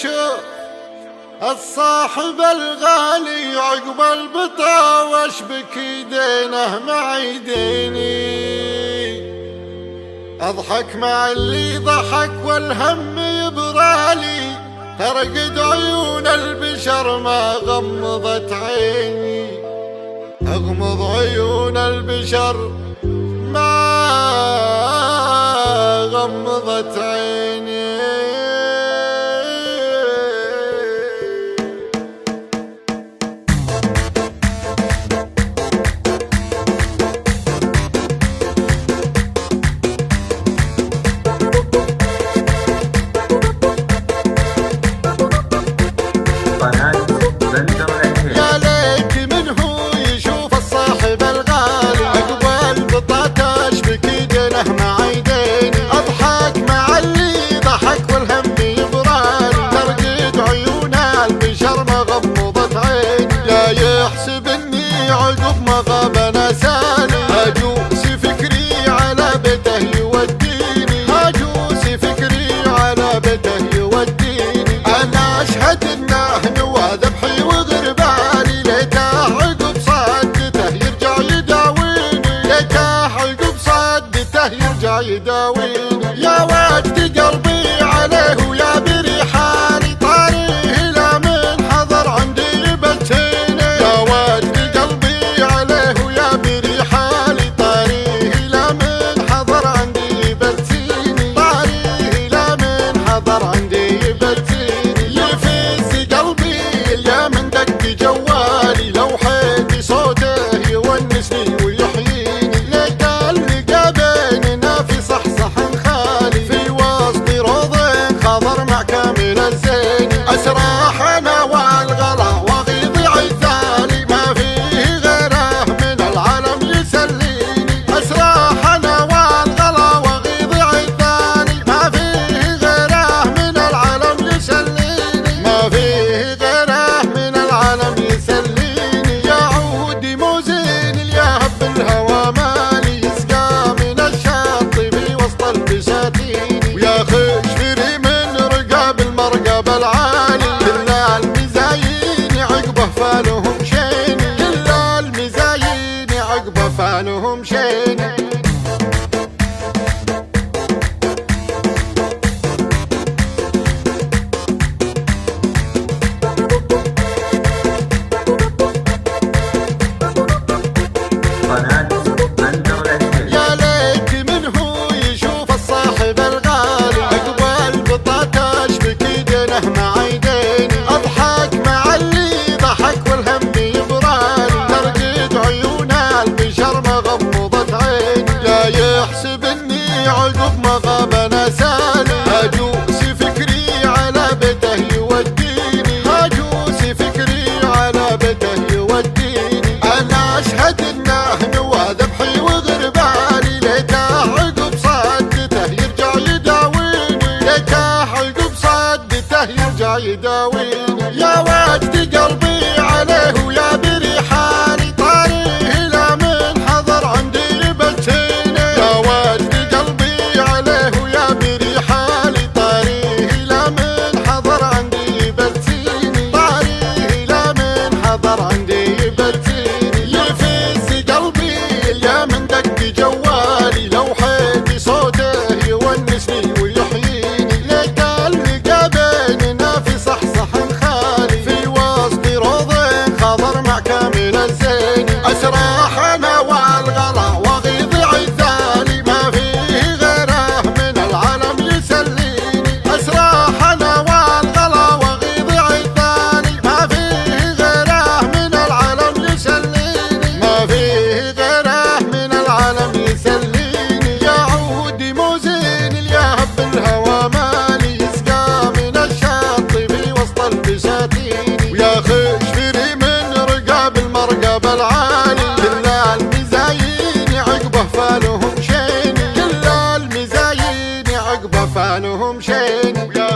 يشوف الصاحب الغالي عقب البطاوش بكيدينه مع يديني، اضحك مع اللي ضحك والهم يبرالي، ترقد عيون البشر ما غمضت عيني، اغمض عيون البشر ما غمضت عيني. يا ليت من هو يشوف الصاحب الغالي عقب البطاطش بكيدنه مع يديني، اضحك مع اللي ضحك والهم يبرالي، ترقد عيون البشر ما غمضت عيني، لا يحسب اني عقب ما غاب نساني، اجوس فكري على بيته يوديني، اجوس فكري على بيته يوديني، انا اشهد انه نوى ذبحي وغرباني، ليته عقب صدته يرجع يداويني، ليته عقب صدته يرجع يداويني، يا وجد قلبي عليه ويا بريحاني، طاريه لا من حضر عندي بتيني، يا وجد قلبي عليه ويا بريحاني، طاريه لا من حضر عندي بتيني، طاريه لا من حضر عندي بتيني، يفز قلبي يا من دق جوالي، لو حيدي صوته يونسني ويحييني، ليت اللقى بيننا في صحصح خالي، في وسط روضين خضر مع كامل الزين، اسراح انا والغلا وغيظ عزالي، ما فيه غيره من العالم يسليني، اسراح انا والغلا وغيظ عزالي، ما فيه غيره من العالم يسليني، ما فيه غيره من العالم يسليني، يا عودي موزين اليهب بالهوى مالي، يسقى من الشط في وسط البساتين، ويا خشفري من رقاب المرقب العالي، كل المزايين عقبه فالهم شيني، كل المزايين عقبه فالهم شيني. يا ليت من هو يشوف الصاحب الغالي عقب البطاطش بكيدنه مع يديني، اضحك مع اللي ضحك والهم يبرالي، ترقد عيون البشر ما غمضت عيني، لا يحسب اني عقب ما غاب نساني، اجوس فكري على بيته يوديني، اجوس فكري على بيته يوديني، انا اشهد انه نوى ذبحي وغرباني، ليته عقب صدته يرجع يداويني، ليته عقب صدته يرجع يداويني، يا وجد قلبي عليه ويا بريحاني، طاريه لا من حضر عندي بتيني، يا وجد قلبي عليه ويا بريحاني، طاريه لا من حضر عندي بتيني، طاريه لا من حضر عندي بتيني، يفز قلبي يا من دق جوالي، لو حيدي صوته يونسني ويحييني، ليت اللقى بيننا في صحصح خالي، في وسط روضين خضر مع كامل الزين، اسراح انا والغلا وغيظ عزالي، ما فيه غيره من العالم يسليني، اسراح انا والغلا وغيظ عزالي، ما فيه غيره من العالم يسليني، ما فيه غيره من العالم يسليني، يا عودي موزين اليهب بالهوى مالي، يسقى من الشط في وسط البساتين، ويا خشفري من رقاب المرقب العالي، كل المزايين عقبه فالهم شيني، كل المزايين عقبه فالهم شيني، ويا